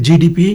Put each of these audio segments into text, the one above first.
GDP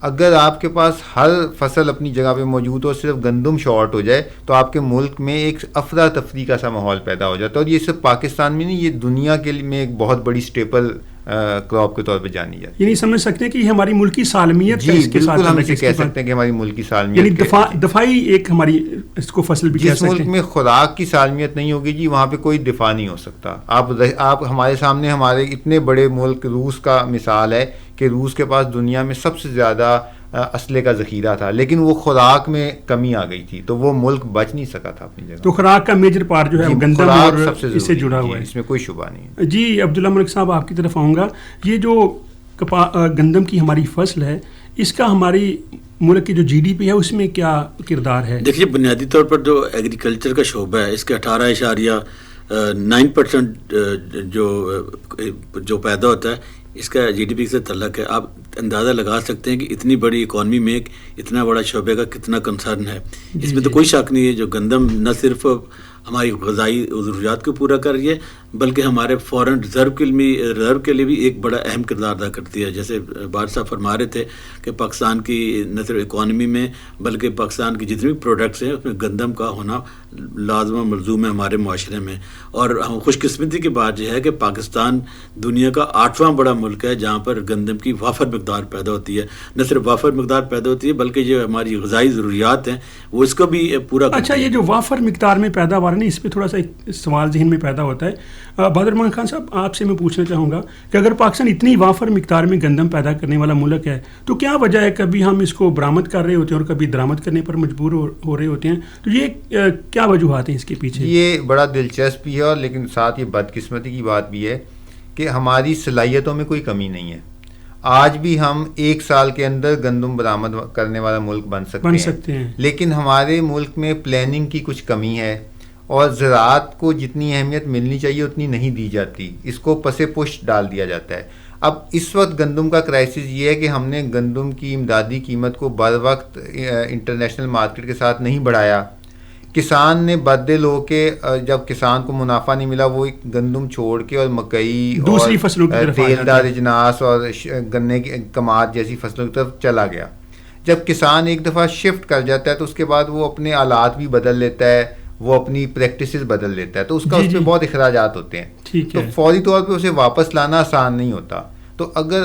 اگر آپ کے پاس ہر فصل اپنی جگہ پہ موجود ہو، صرف گندم شارٹ ہو جائے تو آپ کے ملک میں ایک افراتفری کا سا ماحول پیدا ہو جاتا ہے. اور یہ صرف پاکستان میں نہیں، یہ دنیا کے میں ایک بہت بڑی اسٹیپل کراپ کے طور پہ جانی جاتی ہے. یعنی سمجھ سکتے ہیں کہ یہ ہماری ملکی سالمیت جی بالکل ہم اسے کہہ سکتے ہیں کہ ہماری ملکی سالمیت، یعنی دفاعی ایک ہماری اس کو فصل بھی کہہ سکتے ہیں. جس ملک میں خوراک کی سالمیت نہیں ہوگی جی وہاں پہ کوئی دفاع نہیں ہو سکتا. آپ ہمارے سامنے ہمارے اتنے بڑے ملک روس کا مثال ہے کہ روس کے پاس دنیا میں سب سے زیادہ اسلحے کا ذخیرہ تھا، لیکن وہ خوراک میں کمی آ گئی تھی تو وہ ملک بچ نہیں سکا تھا اپنی جگہ. تو خوراک کا میجر پارٹ جو ہے گندم اور اس سے جڑا ہوا ہے، اس میں کوئی شبہ نہیں ہے. جی عبداللہ ملک صاحب آپ کی طرف آؤں گا. یہ جو گندم کی ہماری فصل ہے اس کا ہماری ملک کی جو جی ڈی پی ہے اس میں کیا کردار ہے؟ دیکھیے بنیادی طور پر جو ایگریکلچر کا شعبہ ہے اس کے 18.9% جو پیدا ہوتا ہے اس کا جی ڈی پی سے تعلق ہے. آپ اندازہ لگا سکتے ہیں کہ اتنی بڑی اکانومی میں اتنا بڑا شعبے کا کتنا کنسرن ہے. اس میں تو کوئی شک نہیں ہے جو گندم نہ صرف ہماری غذائی ضروریات کو پورا کر رہی ہے بلکہ ہمارے فورن ریزرو کے لیے بھی ایک بڑا اہم کردار ادا کرتی ہے. جیسے بار صاحب فرما رہے تھے کہ پاکستان کی نہ صرف اکانومی میں بلکہ پاکستان کی جتنی بھی پروڈکٹس ہیں اس میں گندم کا ہونا لازم و ملزوم ہے ہمارے معاشرے میں. اور خوش قسمتی کی بات یہ ہے کہ پاکستان دنیا کا 8واں بڑا ملک ہے جہاں پر گندم کی وافر مقدار پیدا ہوتی ہے. نہ صرف وافر مقدار پیدا ہوتی ہے بلکہ جو ہماری غذائی ضروریات ہیں وہ اس کو بھی پورا کرتی ہے. اچھا یہ جو وافر مقدار میں پیداوار نہیں، اس پہ تھوڑا سا ایک سوال ذہن میں پیدا ہوتا ہے. بہادر الرحمان خان صاحب آپ سے میں پوچھنا چاہوں گا کہ اگر پاکستان اتنی وافر مقدار میں گندم پیدا کرنے والا ملک ہے تو کیا وجہ ہے کبھی ہم اس کو برآمد کر رہے ہوتے ہیں اور کبھی درآمد کرنے پر مجبور ہو رہے ہوتے ہیں؟ تو یہ کیا وجوہات ہیں اس کے پیچھے؟ یہ بڑا دلچسپ بھی ہے اور لیکن ساتھ یہ بدقسمتی کی بات بھی ہے کہ ہماری صلاحیتوں میں کوئی کمی نہیں ہے. آج بھی ہم ایک سال کے اندر گندم برآمد کرنے والا ملک بن سکتے ہیں، لیکن ہمارے ملک میں پلاننگ کی کچھ کمی ہے اور زراعت کو جتنی اہمیت ملنی چاہیے اتنی نہیں دی جاتی، اس کو پس پشت ڈال دیا جاتا ہے. اب اس وقت گندم کا کرائسس یہ ہے کہ ہم نے گندم کی امدادی قیمت کو بر وقت انٹرنیشنل مارکیٹ کے ساتھ نہیں بڑھایا. کسان نے بدل ہو کے جب کسان کو منافع نہیں ملا وہ گندم چھوڑ کے اور مکئی دوسری فصلوں کی طرف تیل دار اجناس اور گنے کی کماد جیسی فصلوں کی طرف چلا گیا. جب کسان ایک دفعہ شفٹ کر جاتا ہے تو اس کے بعد وہ اپنے آلات بھی بدل لیتا ہے، وہ اپنی پریکٹسز بدل لیتا ہے، تو اس کا اس پہ بہت اخراجات ہوتے ہیں. تو فوری طور پہ اسے واپس لانا آسان نہیں ہوتا. تو اگر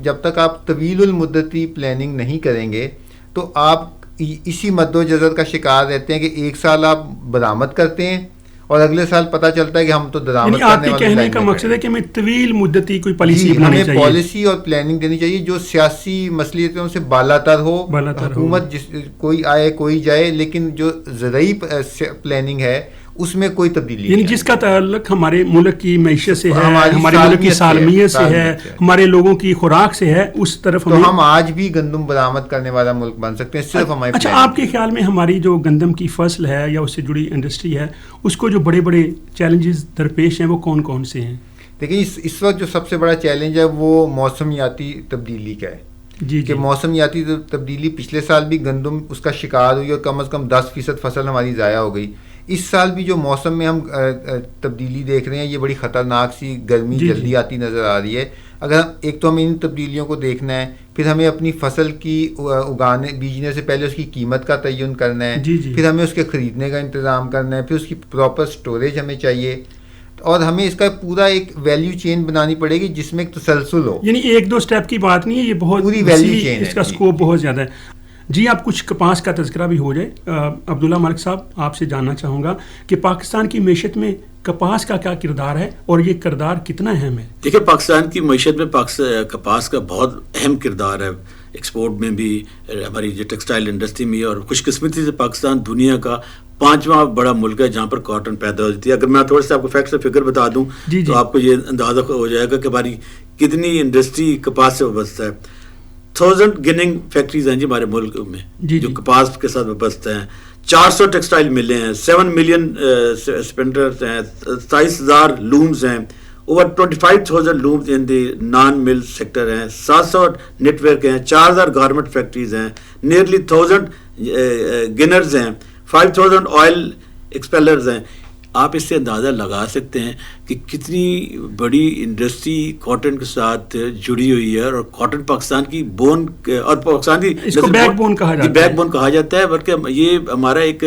جب تک آپ طویل المدتی پلاننگ نہیں کریں گے تو آپ اسی مد و جزر کا شکار رہتے ہیں کہ ایک سال آپ برآمد کرتے ہیں اور اگلے سال پتہ چلتا ہے کہ ہم تو درآمد کرنے والے. آپ کے کہنے کا مقصد ہے کہ ہمیں طویل مدتی کوئی پالیسی بنانی چاہیے، ہمیں پالیسی اور پلاننگ دینی چاہیے جو سیاسی مصلیحتوں سے بالاتر ہو. حکومت کوئی آئے کوئی جائے، لیکن جو زرعی پلاننگ ہے اس میں کوئی تبدیلی یعنی جس کا تعلق ہمارے ملک کی معیشت سے ہے، ہمارے ملک کی سالمیت سے ہے، ہمارے لوگوں کی خوراک سے ہے، اس طرف تو ہم آج بھی گندم برآمد کرنے والا ملک بن سکتے ہیں صرف ہمارے. اچھا آپ کے خیال میں ہماری جو گندم کی فصل ہے یا اس سے جڑی انڈسٹری ہے اس کو جو بڑے بڑے چیلنجز درپیش ہیں وہ کون کون سے ہیں؟ دیکھیں اس وقت جو سب سے بڑا چیلنج ہے وہ موسمیاتی تبدیلی کا ہے. کہ موسمیاتی تبدیلی پچھلے سال بھی گندم اس کا شکار ہوئی اور کم از کم 10% فصل ہماری ضائع ہو گئی. اس سال بھی جو موسم میں ہم تبدیلی دیکھ رہے ہیں یہ بڑی خطرناک سی گرمی جلدی آتی نظر آ رہی ہے. اگر ایک تو ہمیں ان تبدیلیوں کو دیکھنا ہے، پھر ہمیں اپنی فصل کی بیجنے سے پہلے اس کی قیمت کا تعین کرنا ہے، پھر ہمیں اس کے خریدنے کا انتظام کرنا ہے، پھر اس کی پراپر سٹوریج ہمیں چاہیے اور ہمیں اس کا پورا ایک ویلیو چین بنانی پڑے گی جس میں ایک تسلسل ہو. یعنی ایک دو سٹیپ کی بات نہیں ہے، یہ بہت پوری ویلیو چین ہے، اس کا سکوپ بہت زیادہ ہے. جی آپ کچھ کپاس کا تذکرہ بھی ہو جائے. عبداللہ ملک صاحب آپ سے جاننا چاہوں گا کہ پاکستان کی معیشت میں کپاس کا کیا کردار ہے اور یہ کردار کتنا اہم ہے؟ دیکھیں پاکستان کی معیشت میں کپاس کا بہت اہم کردار ہے، ایکسپورٹ میں بھی، ہماری جو ٹیکسٹائل انڈسٹری میں، اور خوش قسمتی سے پاکستان دنیا کا 5واں بڑا ملک ہے جہاں پر کاٹن پیدا ہوتی ہے. اگر میں تھوڑا سا آپ کو فیکٹس فگر بتا دوں تو آپ کو یہ اندازہ ہو جائے گا کہ ہماری کتنی انڈسٹری کپاس سے وابستہ ہے. 1000 گننگ فیکٹریز ہیں جی ہمارے ملک میں جو کپاس کے ساتھ وابستہ ہیں. 400 ٹیکسٹائل ملیں ہیں، 7 ملین اسپنڈرز ہیں، 27,000 لومز ہیں، اوور 25,000 لومز ان دی نان مل سیکٹر ہیں، 700 نیٹ ورک ہیں، 4,000 گارمنٹ فیکٹریز ہیں، نیئرلی 1000 گنرز ہیں، 5,000 آئل ایکسپیلرز ہیں. آپ اس سے اندازہ لگا سکتے ہیں کہ کتنی بڑی انڈسٹری کاٹن کے ساتھ جڑی ہوئی ہے، اور کاٹن پاکستان کی بون، اور پاکستان کی اس کو بیک بون کہا جاتا ہے، بیک بون کہا جاتا ہے، بلکہ یہ ہمارا ایک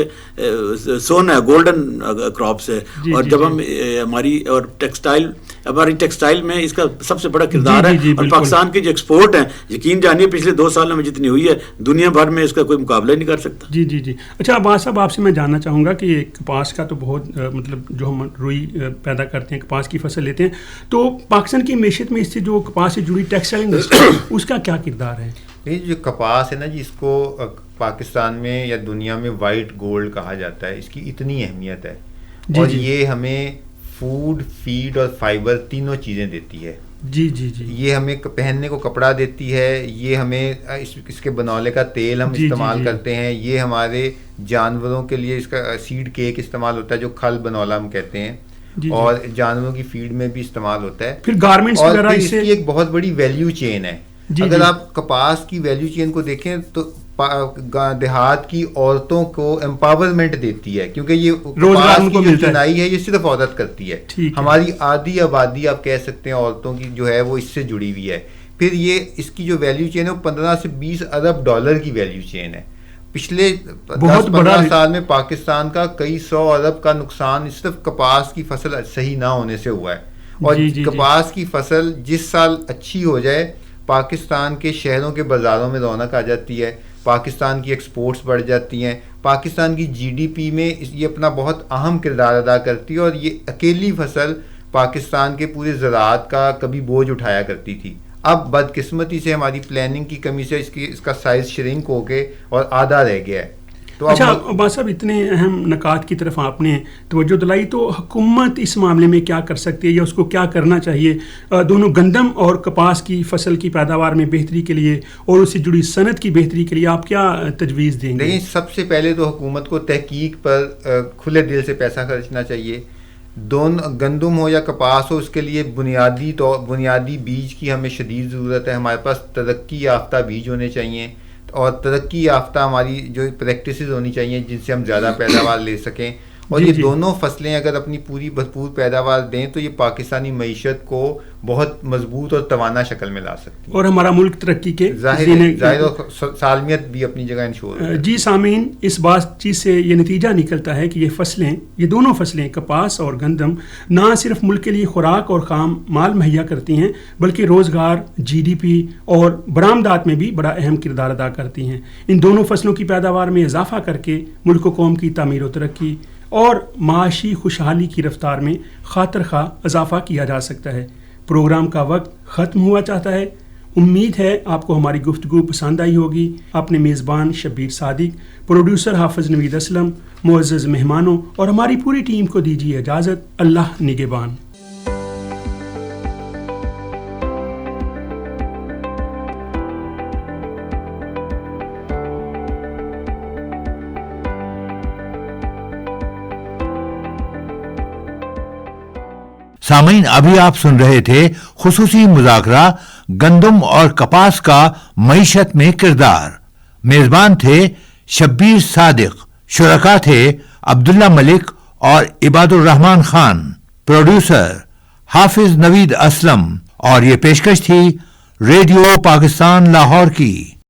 سون ہے، گولڈن کراپس ہے، اور جب ہم ہماری اور ٹیکسٹائل میں اس کا سب سے بڑا کردار ہے، اور پاکستان کے جو ایکسپورٹ ہیں، یقین جانیے پچھلے 2 سالوں میں جتنی ہوئی ہے دنیا بھر میں اس کا کوئی مقابلہ نہیں کر سکتا۔ جی اچھا عباس صاحب، آپ سے میں جاننا چاہوں گا کہ کپاس کا تو بہت مطلب جو ہم روئی پیدا کرتے ہیں، کپاس کی فصل لیتے ہیں، تو پاکستان کی معیشت میں اس سے جو کپاس سے جڑی ٹیکسٹائل انڈسٹری اس کا کیا کردار ہے؟ یہ جو کپاس ہے نا جی، اس کو پاکستان میں یا دنیا میں وائٹ گولڈ کہا جاتا ہے، اس کی اتنی اہمیت ہے، اور یہ ہمیں فوڈ، فیڈ اور فائبر تینوں چیزیں دیتی ہے۔ جی یہ ہمیں پہننے کو کپڑا دیتی ہے، یہ ہمیں اس کے بنولے کا تیل ہم استعمال کرتے ہیں، یہ ہمارے جانوروں کے لیے اس کا سیڈ کیک استعمال ہوتا ہے جو کھل بنولا ہم کہتے ہیں، اور جانوروں کی فیڈ میں بھی استعمال ہوتا ہے، پھر گارمنٹس وغیرہ، اس کی ایک بہت بڑی ویلیو چین ہے۔ اگر آپ کپاس کی ویلیو چین کو دیکھیں تو دیہات کی عورتوں کو امپاورمنٹ دیتی ہے، کیونکہ یہ کپاس کی جو چنائی ہے یہ صرف عورت کرتی ہے۔ ہماری آدھی آبادی آپ کہہ سکتے ہیں عورتوں کی جو ہے وہ اس سے جڑی ہوئی ہے۔ پھر یہ اس کی جو ویلیو چین ہے وہ 15 سے 20 ارب ڈالر کی ویلیو چین ہے۔ پچھلے 10-15 سال میں پاکستان کا کئی 100 ارب کا نقصان صرف کپاس کی فصل صحیح نہ ہونے سے ہوا ہے، اور کپاس کی فصل جس سال اچھی ہو جائے پاکستان کے شہروں کے بازاروں میں رونق آ جاتی ہے، پاکستان کی ایکسپورٹس بڑھ جاتی ہیں، پاکستان کی جی ڈی پی میں یہ اپنا بہت اہم کردار ادا کرتی ہے، اور یہ اکیلی فصل پاکستان کے پورے زراعت کا کبھی بوجھ اٹھایا کرتی تھی۔ اب بدقسمتی سے ہماری پلاننگ کی کمی سے اس کا سائز شرنک ہو کے اور آدھا رہ گیا ہے۔ تو اچھا عباس صاحب، اتنے اہم نکات کی طرف آپ نے توجہ دلائی، تو حکومت اس معاملے میں کیا کر سکتی ہے یا اس کو کیا کرنا چاہیے دونوں گندم اور کپاس کی فصل کی پیداوار میں بہتری کے لیے اور اس سے جڑی صنعت کی بہتری کے لیے آپ کیا تجویز دیں گے؟ لیکن سب سے پہلے تو حکومت کو تحقیق پر کھلے دل سے پیسہ خرچنا چاہیے۔ گندم ہو یا کپاس ہو، اس کے لیے بنیادی بیج کی ہمیں شدید ضرورت ہے۔ ہمارے پاس ترقی یافتہ بیج ہونے چاہیے، اور ترقی یافتہ ہماری جو پریکٹسز ہونی چاہیے جن سے ہم زیادہ پیداوار لے سکیں، اور یہ دونوں فصلیں اگر اپنی پوری بھرپور پیداوار دیں تو یہ پاکستانی معیشت کو بہت مضبوط اور توانا شکل میں لا سکتی ہے، اور ہمارا ملک ترقی کے ظاہر اور سالمیت بھی اپنی جگہ انشور ہے۔ جی سامعین، اس بات چیز سے یہ نتیجہ نکلتا ہے کہ یہ دونوں فصلیں کپاس اور گندم نہ صرف ملک کے لیے خوراک اور خام مال مہیا کرتی ہیں بلکہ روزگار، جی ڈی پی اور برآمدات میں بھی بڑا اہم کردار ادا کرتی ہیں۔ ان دونوں فصلوں کی پیداوار میں اضافہ کر کے ملک و قوم کی تعمیر و ترقی اور معاشی خوشحالی کی رفتار میں خاطر خواہ اضافہ کیا جا سکتا ہے۔ پروگرام کا وقت ختم ہوا چاہتا ہے۔ امید ہے آپ کو ہماری گفتگو پسند آئی ہوگی۔ اپنے میزبان شبیر صادق، پروڈیوسر حافظ نوید اسلم، معزز مہمانوں اور ہماری پوری ٹیم کو دیجیے اجازت۔ اللہ نگہبان۔ سامعین، ابھی آپ سن رہے تھے خصوصی مذاکرہ گندم اور کپاس کا معیشت میں کردار۔ میزبان تھے شبیر صادق، شرکا تھے عبداللہ ملک اور عباد الرحمان خان، پروڈیوسر حافظ نوید اسلم، اور یہ پیشکش تھی ریڈیو پاکستان لاہور کی۔